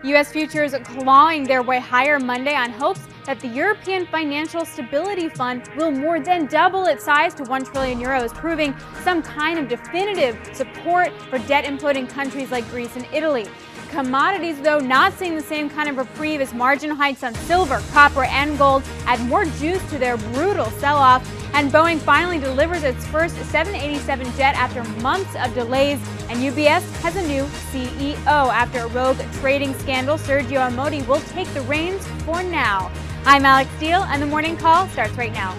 U.S. futures clawing their way higher Monday on hopes that the European Financial Stability Fund will more than double its size to 1 trillion euros, proving some kind of definitive support for debt-imploding countries like Greece and Italy. Commodities, though, not seeing the same kind of reprieve as margin hikes on silver, copper, and gold add more juice to their brutal sell-off. And Boeing finally delivers its first 787 jet after months of delays. And UBS has a new CEO. After a rogue trading scandal, Sergio Amodi will take the reins for now. I'm Alex Steele, and the morning call starts right now.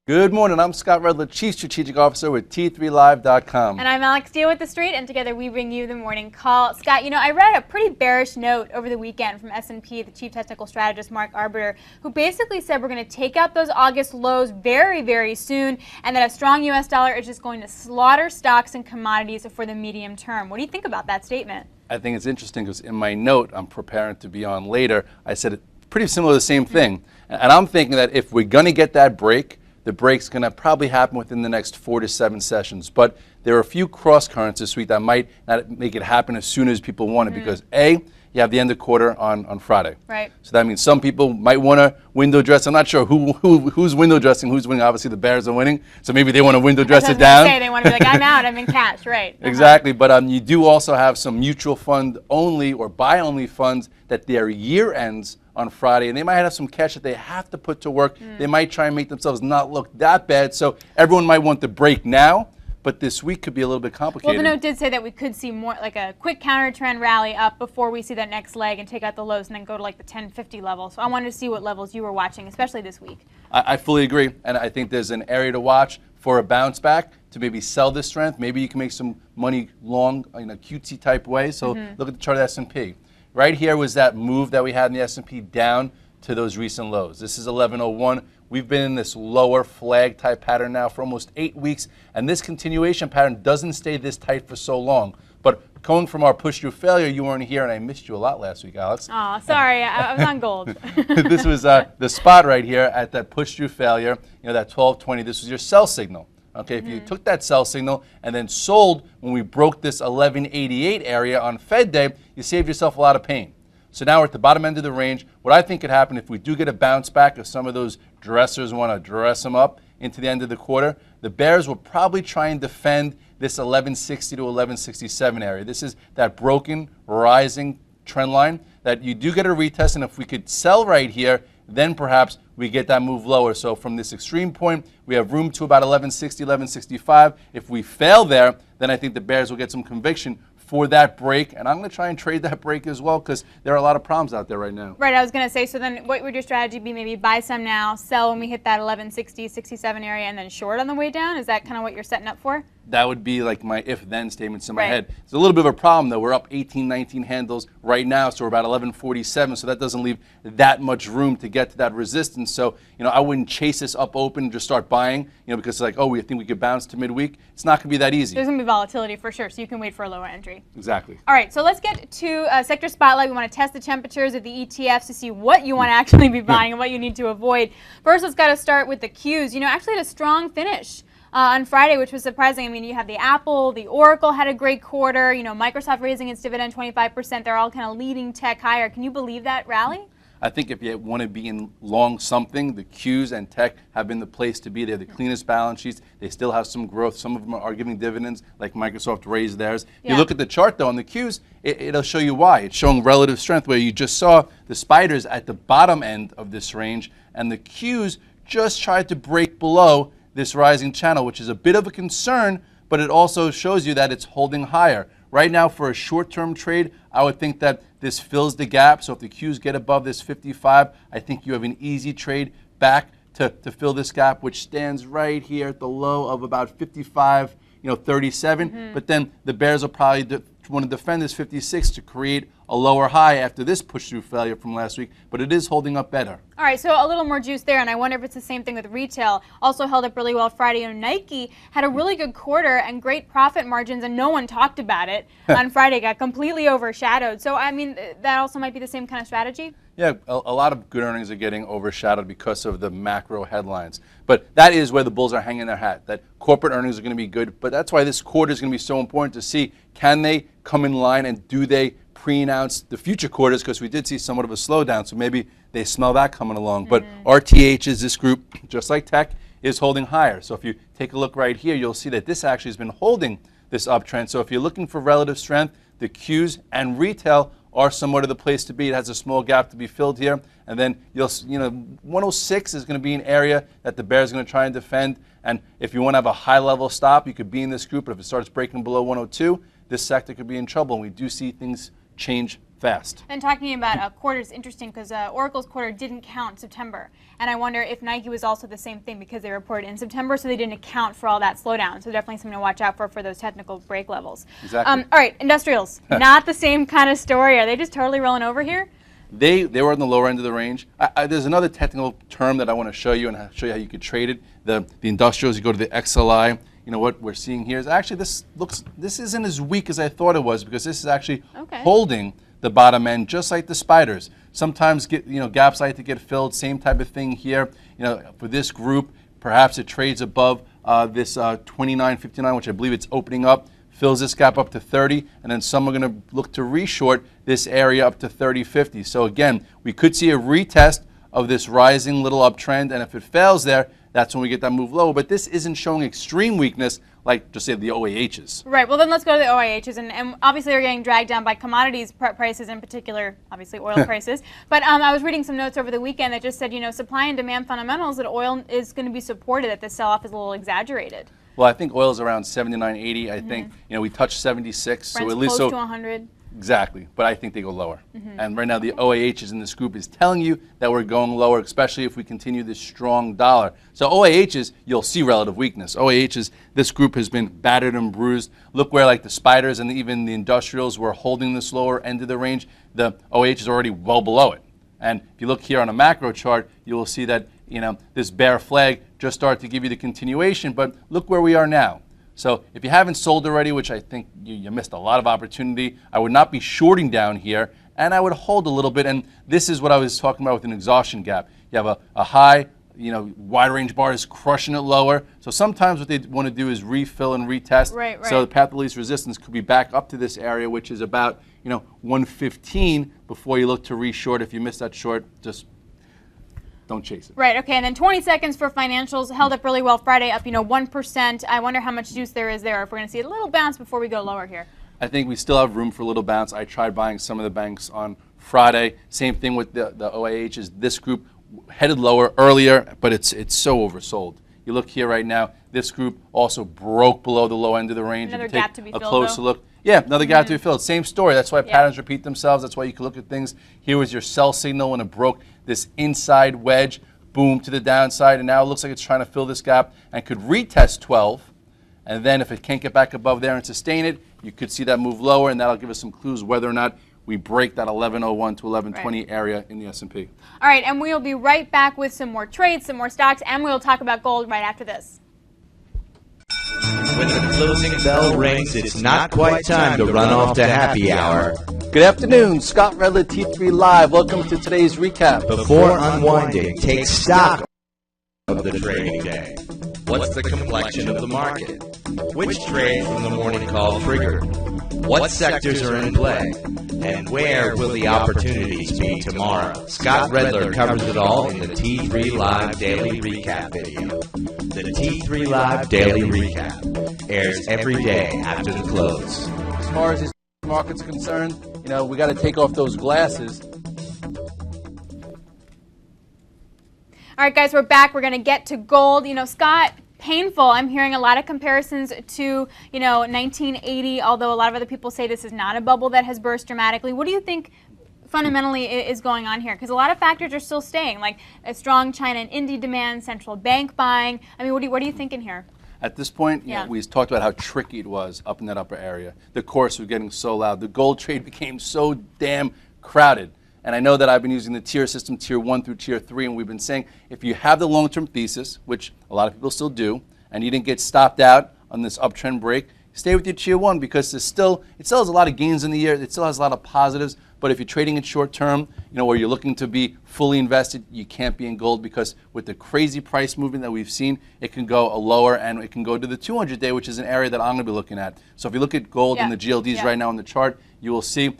Good morning. I'm Scott Redler, Chief Strategic Officer with T3Live.com. And I'm Alex Steele with The Street, and together we bring you the morning call. Scott, I read a pretty bearish note over the weekend from S&P, the Chief Technical Strategist, Mark Arbiter, who basically said we're going to take out those August lows very, very soon, and that a strong U.S. dollar is just going to slaughter stocks and commodities for the medium term. What do you think about that statement? I think it's interesting because in my note I'm preparing to be on later, I said it pretty similar to the same thing. And I'm thinking that if we're going to get that break, the break's going to probably happen within the next 4 to 7 sessions. But there are a few cross currents this week that might not make it happen as soon as people want it because A, you have the end of quarter on Friday. Right. So that means some people might want to window dress. I'm not sure who's window dressing, who's winning. Obviously the Bears are winning, so maybe they want to window dress it down. They want to be like, I'm out, I'm in cash, right. Exactly, but you do also have some mutual fund only or buy only funds that their year ends on Friday, and they might have some cash that they have to put to work. They might try and make themselves not look that bad, so everyone might want the break now, but this week could be a little bit complicated. Well, the note did say that we could see more like a quick counter trend rally up before we see that next leg and take out the lows and then go to like the 1050 level. So I wanted to see what levels you were watching, especially this week. I fully agree, and I think there's an area to watch for a bounce back to maybe sell this strength. Maybe you can make some money long in a QT type way. So look at the chart of S&P. Right here was that move that we had in the S&P down to those recent lows. This is 1101. We've been in this lower flag type pattern now for almost 8 weeks, and this continuation pattern doesn't stay this tight for so long. But going from our push through failure, you weren't here, and I missed you a lot last week, Alex. Oh, sorry, I was on gold. This was the spot right here at that push through failure, that 1220. This was your sell signal. Okay, if you took that sell signal and then sold when we broke this 1188 area on Fed Day, you saved yourself a lot of pain. So now we're at the bottom end of the range. What I think could happen if we do get a bounce back, if some of those dressers want to dress them up into the end of the quarter, the bears will probably try and defend this 1160 to 1167 area. This is that broken, rising trend line that you do get a retest, and if we could sell right here, then perhaps we get that move lower. So from this extreme point, we have room to about 1160, 1165. If we fail there, then I think the bears will get some conviction for that break, and I'm going to try and trade that break as well because there are a lot of problems out there right now. Right, I was going to say, so then what would your strategy be? Maybe buy some now, sell when we hit that 1160, 67 area, and then short on the way down? Is that kind of what you're setting up for? That would be like my if-then statements in my head. It's a little bit of a problem, though. We're up 18, 19 handles right now, so we're about 1147, so that doesn't leave that much room to get to that resistance. So, I wouldn't chase this up open and just start buying, because it's like, oh, we think we could bounce to midweek. It's not going to be that easy. There's going to be volatility for sure, so you can wait for a lower entry. Exactly. All right, so let's get to Sector Spotlight. We want to test the temperatures of the ETFs to see what you want to actually be buying and what you need to avoid. First, let's got to start with the Qs. Actually had a strong finish on Friday, which was surprising. I mean, you have the Apple, the Oracle had a great quarter. Microsoft raising its dividend 25%. They're all kind of leading tech higher. Can you believe that rally? I think if you want to be in long something, the Qs and tech have been the place to be. They're the cleanest balance sheets. They still have some growth. Some of them are giving dividends, like Microsoft raised theirs. You look at the chart, though, on the Qs, it'll show you why. It's showing relative strength, where you just saw the spiders at the bottom end of this range, and the Qs just tried to break below this rising channel, which is a bit of a concern, but it also shows you that it's holding higher. Right now, for a short-term trade, I would think that this fills the gap. So if the Qs get above this 55, I think you have an easy trade back to fill this gap, which stands right here at the low of about 55, 37. But then the bears will probably want to defend this 56 to create a lower high after this push-through failure from last week, but it is holding up better. All right, so a little more juice there, and I wonder if it's the same thing with retail. Also held up really well Friday. Nike had a really good quarter and great profit margins, and no one talked about it on Friday. Got completely overshadowed. So, I mean, that also might be the same kind of strategy? Yeah, a lot of good earnings are getting overshadowed because of the macro headlines. But that is where the bulls are hanging their hat, that corporate earnings are going to be good. But that's why this quarter is going to be so important to see, can they come in line and do they pre-announce the future quarters, because we did see somewhat of a slowdown. So maybe they smell that coming along. But RTH is this group, just like tech, is holding higher. So if you take a look right here, you'll see that this actually has been holding this uptrend. So if you're looking for relative strength, the Qs and retail are somewhat of the place to be. It has a small gap to be filled here. And then 106 is going to be an area that the bear is going to try and defend. And if you want to have a high level stop, you could be in this group. But if it starts breaking below 102, this sector could be in trouble. And we do see things change fast. And talking about quarters, interesting because Oracle's quarter didn't count September. And I wonder if Nike was also the same thing because they reported in September, so they didn't account for all that slowdown. So definitely something to watch out for those technical break levels. Exactly. All right, industrials, not the same kind of story. Are they just totally rolling over here? They were on the lower end of the range. There's another technical term that I want to show you and show you how you could trade it. The industrials, you go to the XLI. You know what we're seeing here is actually this isn't as weak as I thought it was, because this is actually holding the bottom end, just like the spiders. Sometimes gaps like to get filled. Same type of thing here. For this group, perhaps it trades above this 29.59, which I believe it's opening up. Fills this gap up to 30, and then some are going to look to reshort this area up to 30.50. So again, we could see a retest of this rising little uptrend, and if it fails there, that's when we get that move lower. But this isn't showing extreme weakness like, just say, the OAHs. Right. Well, then let's go to the OAHs. And obviously, they're getting dragged down by commodities prices, in particular, obviously, oil prices. But I was reading some notes over the weekend that just said, supply and demand fundamentals, that oil is going to be supported, that this sell-off is a little exaggerated. Well, I think oil is around 79.80. I think, we touched 76. Brent's so at least close to 100. Exactly, but I think they go lower. And right now the OAHs in this group is telling you that we're going lower, especially if we continue this strong dollar. So OAHs, you'll see relative weakness. OAHs, this group has been battered and bruised. Look where like the spiders and even the industrials were holding this lower end of the range. The OAH is already well below it. And if you look here on a macro chart, you will see that this bear flag just started to give you the continuation, but look where we are now. So if you haven't sold already, which I think you missed a lot of opportunity, I would not be shorting down here, and I would hold a little bit. And this is what I was talking about with an exhaustion gap. You have a high, wide range bar is crushing it lower. So sometimes what they want to do is refill and retest. Right. So the path of least resistance could be back up to this area, which is about 115 before you look to reshort. If you miss that short, just don't chase it. Right, okay, and then 20 seconds for financials. Held up really well Friday, up 1%. I wonder how much juice there is there, if we're going to see a little bounce before we go lower here. I think we still have room for a little bounce. I tried buying some of the banks on Friday. Same thing with the OAHs. This group headed lower earlier, but it's so oversold. You look here right now, this group also broke below the low end of the range. Another if you gap take to be a filled, closer though. look. Yeah, another gap to be filled. Same story. That's why patterns repeat themselves. That's why you can look at things. Here was your sell signal when it broke this inside wedge. Boom to the downside, and now it looks like it's trying to fill this gap and could retest 12. And then if it can't get back above there and sustain it, you could see that move lower, and that'll give us some clues whether or not we break that 1101 to 1120 area in the S&P. All right, and we'll be right back with some more trades, some more stocks, and we'll talk about gold right after this. When the closing bell rings, it's not quite time to run off to happy hour. Good afternoon, Scott Redler, T3 Live. Welcome to today's recap. Before unwinding, take stock of the trading day. What's the complexion of the market? Which trade from the morning call triggered? What sectors are in play? And where will the opportunities be tomorrow? Scott Redler covers it all in the T3 Live Daily Recap video. The T3 Live Daily Recap airs every day after the close. As far as these market's concerned, we got to take off those glasses. All right, guys, we're back. We're going to get to gold. Scott, painful. I'm hearing a lot of comparisons to, 1980, although a lot of other people say this is not a bubble that has burst dramatically. What do you think fundamentally is going on here? Because a lot of factors are still staying, like a strong China and India demand, central bank buying. I mean, what are you thinking here? At this point, we talked about how tricky it was up in that upper area. The course was getting so loud. The gold trade became so damn crowded. And I know that I've been using the tier system, tier 1 through tier 3, and we've been saying if you have the long-term thesis, which a lot of people still do, and you didn't get stopped out on this uptrend break, stay with your tier one because it still has a lot of gains in the year. It still has a lot of positives. But if you're trading it short term, or you're looking to be fully invested, you can't be in gold because with the crazy price movement that we've seen, it can go lower and it can go to the 200-day, which is an area that I'm going to be looking at. So if you look at gold and the GLDs right now on the chart, you will see,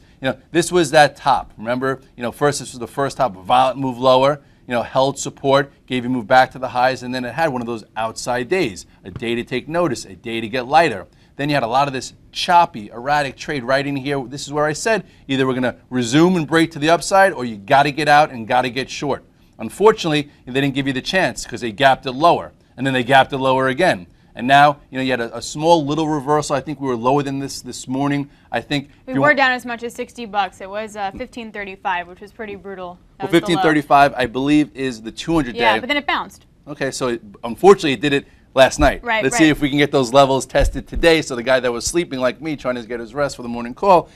this was that top. Remember, first this was the first top, violent move lower. Held support, gave you move back to the highs, and then it had one of those outside days, a day to take notice, a day to get lighter. Then you had a lot of this choppy, erratic trade right in here. This is where I said either we're going to resume and break to the upside or you got to get out and got to get short. Unfortunately, they didn't give you the chance because they gapped it lower, and then they gapped it lower again. And now, you had a small little reversal. I think we were lower than this morning. I think we were down as much as $60. It was 15.35, which was pretty brutal. Well, 15.35, I believe, is the 200-day. Yeah, but then it bounced. Okay, so unfortunately, it did it last night. Right. Let's see if we can get those levels tested today. So the guy that was sleeping like me, trying to get his rest for the morning call,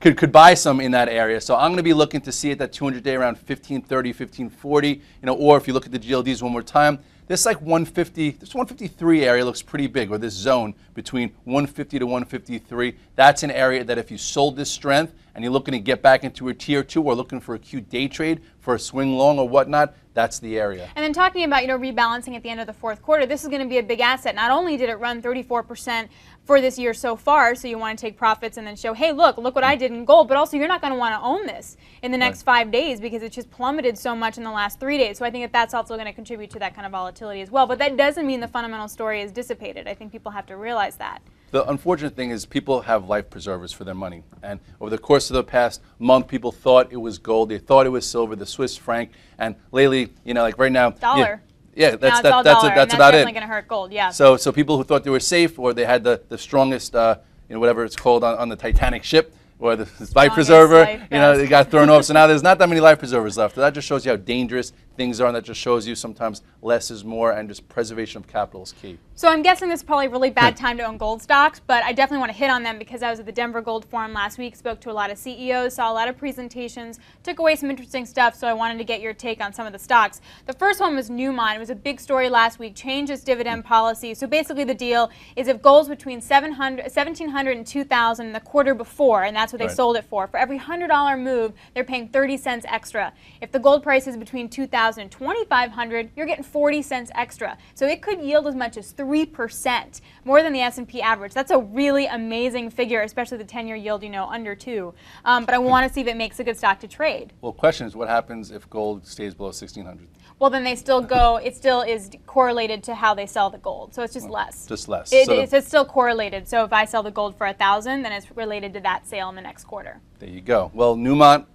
could buy some in that area. So I'm going to be looking to see it that 200-day around 15.30, 15.40. Or if you look at the GLDs one more time. This 150, this 153 area looks pretty big, or this zone between 150 to 153. That's an area that if you sold this strength and you're looking to get back into a tier two or looking for a cute day trade for a swing long or whatnot, that's the area. And then talking about rebalancing at the end of the fourth quarter, this is going to be a big asset. Not only did it run 34% for this year so far, so you want to take profits and then show, hey, look what I did in gold, but also you're not going to want to own this in the next 5 days because it's just plummeted so much in the last 3 days. So I think that's also going to contribute to that kind of volatility as well. But that doesn't mean the fundamental story is dissipated. I think people have to realize that. The unfortunate thing is people have life preservers for their money. And over the course of the past month, people thought it was gold. They thought it was silver, the Swiss franc. And lately, like right now. Dollar. Yeah, that's about it. That's definitely going to hurt gold, yeah. So people who thought they were safe or they had the strongest, whatever it's called on the Titanic ship, or the life preserver, they got thrown off. So now there's not that many life preservers left. That just shows you how dangerous things are, and that just shows you sometimes less is more, and just preservation of capital is key. So I'm guessing this is probably a really bad time to own gold stocks, but I definitely want to hit on them because I was at the Denver Gold Forum last week, spoke to a lot of CEOs, saw a lot of presentations, took away some interesting stuff, so I wanted to get your take on some of the stocks. The first one was Newmont. It was a big story last week, changed its dividend policy. So basically the deal is if gold's between $1,700 and $2,000 the quarter before, and that's what they sold it for every $100 move, they're paying 30 cents extra. If the gold price is between $2,000 and $2,500, you're getting 40 cents extra. So it could yield as much as 3%, more than the S&P average. That's a really amazing figure, especially the 10-year yield, under 2. But I want to see if it makes a good stock to trade. Well, the question is, what happens if gold stays below 1,600? Well, then they still go, it still is correlated to how they sell the gold. So it's just less. Just less. It's still correlated. So if I sell the gold for $1,000, then it's related to that sale in the next quarter. There you go. Well, Newmont,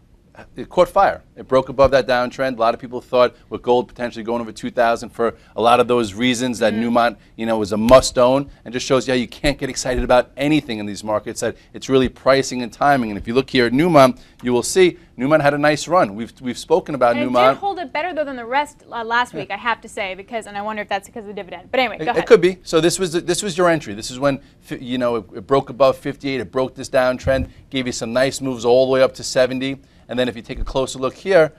it caught fire. It broke above that downtrend. A lot of people thought with gold potentially going over 2,000 for a lot of those reasons that Newmont, was a must own, and just shows you how you can't get excited about anything in these markets. That it's really pricing and timing. And if you look here at Newmont, you will see Newmont had a nice run. We've spoken about Newmont. It did hold it better though than the rest last week, I have to say, and I wonder if that's because of the dividend. But anyway, go ahead. It could be. So this was your entry. This is when it broke above 58. It broke this downtrend, gave you some nice moves all the way up to 70. And then if you take a closer look here,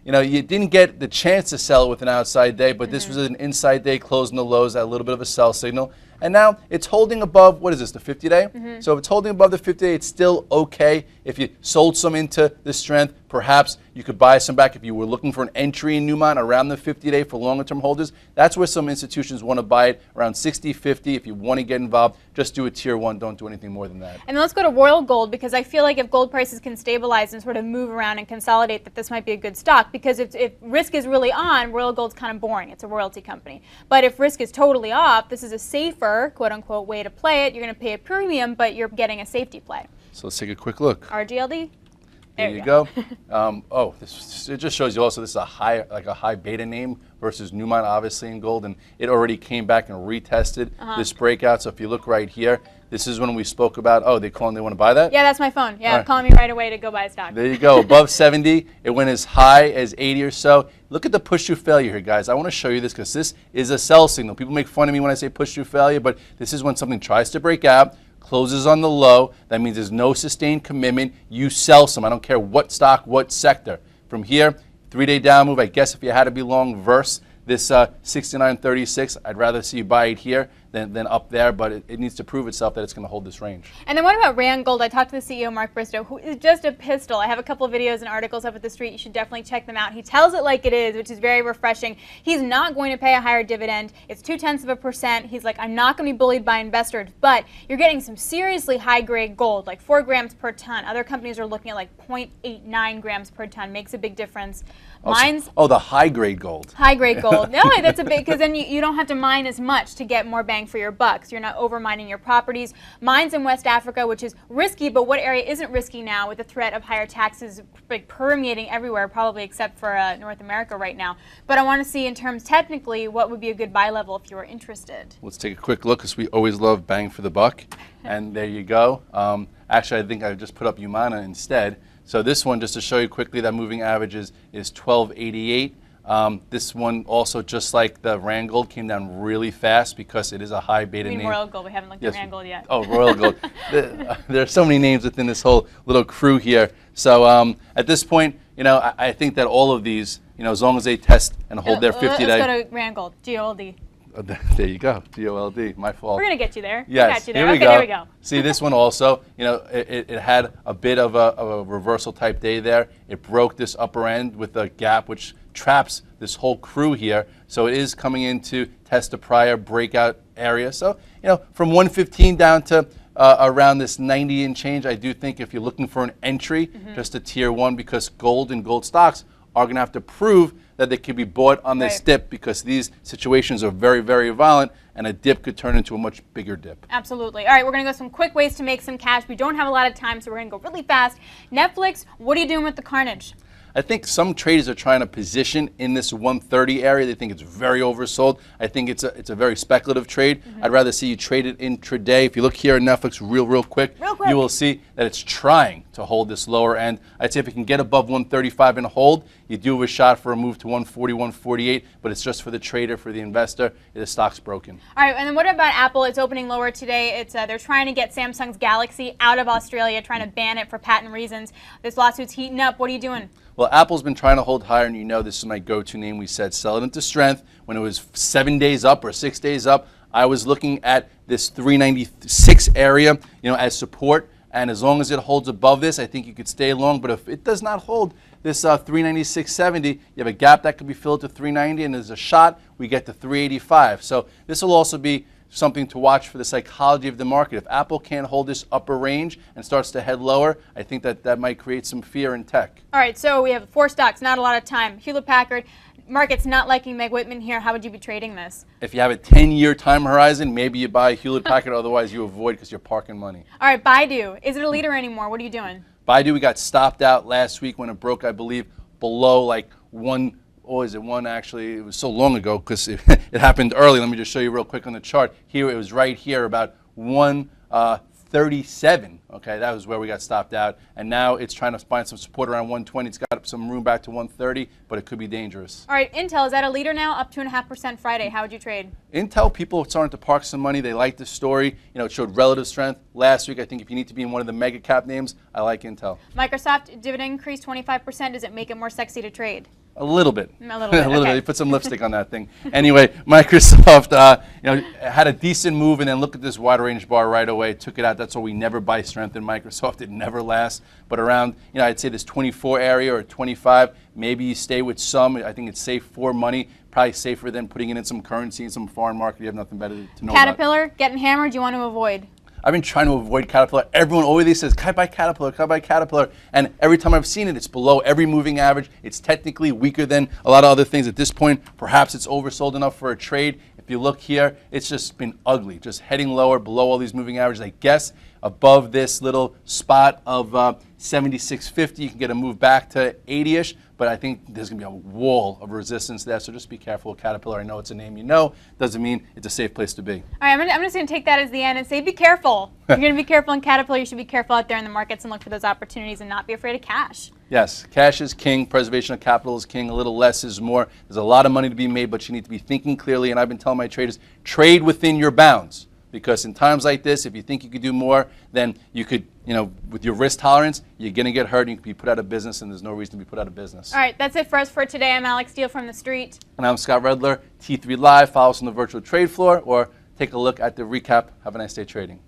you didn't get the chance to sell it with an outside day, but this was an inside day closing the lows at a little bit of a sell signal. And now it's holding above, what is this, the 50-day? So if it's holding above the 50-day, it's still okay. If you sold some into the strength, perhaps you could buy some back if you were looking for an entry in Newmont around the 50-day for longer-term holders. That's where some institutions want to buy it, around 60, 50. If you want to get involved, just do a tier one. Don't do anything more than that. And then let's go to Royal Gold, because I feel like if gold prices can stabilize and sort of move around and consolidate, that this might be a good stock. Because if risk is really on, Royal Gold's kind of boring. It's a royalty company. But if risk is totally off, this is a safer, quote-unquote, way to play it. You're going to pay a premium, but you're getting a safety play. So let's take a quick look. RGLD? There you go. It just shows you also this is a high beta name versus Newmont, obviously in gold, and it already came back and retested this breakout. So if you look right here, this is when we spoke about, they want to buy that? Yeah, that's my phone. Yeah, calling me right away to go buy a stock. There you go. Above 70, it went as high as 80 or so. Look at the push through failure here, guys. I want to show you this because this is a sell signal. People make fun of me when I say push through failure, but this is when something tries to break out, closes on the low. That means there's no sustained commitment. You sell some. I don't care what stock, what sector. From here, 3-day down move. I guess if you had to be long versus this 69.36, I'd rather see you buy it here than up there, but it needs to prove itself that it's going to hold this range. And then what about Randgold? I talked to the CEO, Mark Bristow, who is just a pistol. I have a couple of videos and articles up at the street. You should definitely check them out. He tells it like it is, which is very refreshing. He's not going to pay a higher dividend. It's 0.2%. He's like, I'm not going to be bullied by investors, but you're getting some seriously high-grade gold, like 4 grams per ton. Other companies are looking at like 0.89 grams per ton. Makes a big difference. Mine's the high-grade gold. High-grade gold. No, that's a big, because then you don't have to mine as much to get more bang for your bucks. You're not over-mining your properties. Mine's in West Africa, which is risky, but what area isn't risky now with the threat of higher taxes like permeating everywhere, probably except for North America right now. But I want to see in terms technically what would be a good buy level if you were interested. Let's take a quick look, because we always love bang for the buck. And there you go. Actually, I think I just put up Humana instead. So this one, just to show you quickly, that moving average is 1288. This one also, just like the Randgold, came down really fast because it is a high beta name. Royal Gold. We haven't looked at Randgold yet. Oh, Royal Gold. There are so many names within this whole little crew here. So at this point, I think that all of these, as long as they test and hold their 50-day. Let's go to Randgold. GOLD. There you go. GOLD. My fault. We're going to get you there. Yes. We got you there. Here we Okay, go. there we go. See, this one also, it had a bit of a reversal type day there. It broke this upper end with a gap, which traps this whole crew here. So it is coming in to test a prior breakout area. So, from 115 down to around this 90 and change, I do think if you're looking for an entry, just a tier 1, because gold and gold stocks are going to have to prove that they can be bought on this dip, because these situations are very, very violent, and a dip could turn into a much bigger dip. Absolutely. All right, we're going to go some quick ways to make some cash. We don't have a lot of time, so we're going to go really fast. Netflix, what are you doing with the carnage? I think some traders are trying to position in this 130 area. They think it's very oversold. I think it's a very speculative trade. I'd rather see you trade it intraday. If you look here at Netflix real quick, you will see that it's trying to hold this lower end. I'd say if it can get above 135 and hold, you do have a shot for a move to 140, 148, but it's just for the trader, for the investor. The stock's broken. All right, and then what about Apple? It's opening lower today. It's they're trying to get Samsung's Galaxy out of Australia, trying to ban it for patent reasons. This lawsuit's heating up. What are you doing? Well, Apple's been trying to hold higher, and this is my go-to name. We said sell it into strength. When it was 7 days up or 6 days up, I was looking at this 396 area, as support. And as long as it holds above this, I think you could stay long. But if it does not hold this 396.70, you have a gap that could be filled to 390, and there's a shot we get to 385. So this will also be something to watch for the psychology of the market. If Apple can't hold this upper range and starts to head lower, I think that might create some fear in tech. All right, so we have 4 stocks, not a lot of time. Hewlett-Packard, market's not liking Meg Whitman here. How would you be trading this? If you have a 10-year time horizon, maybe you buy Hewlett-Packard. Otherwise, you avoid, because you're parking money. All right, BIDU. Is it a leader anymore? What are you doing? BIDU, we got stopped out last week when it broke, I believe, below like one. Or is it one? Actually, it was so long ago because it happened early. Let me just show you real quick on the chart. Here, it was right here, about 137. Okay, that was where we got stopped out. And now it's trying to find some support around 120. It's got some room back to 130, but it could be dangerous. All right, Intel, is that a leader now? Up 2.5% Friday. How would you trade? Intel, people are starting to park some money. They like the story. It showed relative strength last week. I think if you need to be in one of the mega cap names, I like Intel. Microsoft, dividend increase 25%. Does it make it more sexy to trade? A little bit. A little bit. A little Okay. bit. You put some lipstick on that thing. Anyway, Microsoft, had a decent move, and then look at this wide range bar right away. Took it out. That's why we never buy strength in Microsoft. It never lasts. But around, I'd say this 24 area or 25. Maybe you stay with some. I think it's safe for money. Probably safer than putting it in some currency in some foreign market. You have nothing better to know about. Caterpillar, getting hammered. You want to avoid? I've been trying to avoid Caterpillar. Everyone always says, can I buy Caterpillar? Can I buy Caterpillar? And every time I've seen it, it's below every moving average. It's technically weaker than a lot of other things. At this point, perhaps it's oversold enough for a trade. If you look here, it's just been ugly, just heading lower, below all these moving averages. I guess above this little spot of 76.50, you can get a move back to 80-ish. But I think there's going to be a wall of resistance there, so just be careful with Caterpillar. I know it's a name you know. Doesn't mean it's a safe place to be. All right, I'm just going to take that as the end and say be careful. If you're going to be careful in Caterpillar, you should be careful out there in the markets and look for those opportunities and not be afraid of cash. Yes, cash is king. Preservation of capital is king. A little less is more. There's a lot of money to be made, but you need to be thinking clearly. And I've been telling my traders, trade within your bounds. Because in times like this, if you think you could do more, then you could, with your risk tolerance, you're going to get hurt and you could be put out of business, and there's no reason to be put out of business. All right, that's it for us for today. I'm Alex Steele from The Street. And I'm Scott Redler, T3 Live. Follow us on the virtual trade floor or take a look at the recap. Have a nice day trading.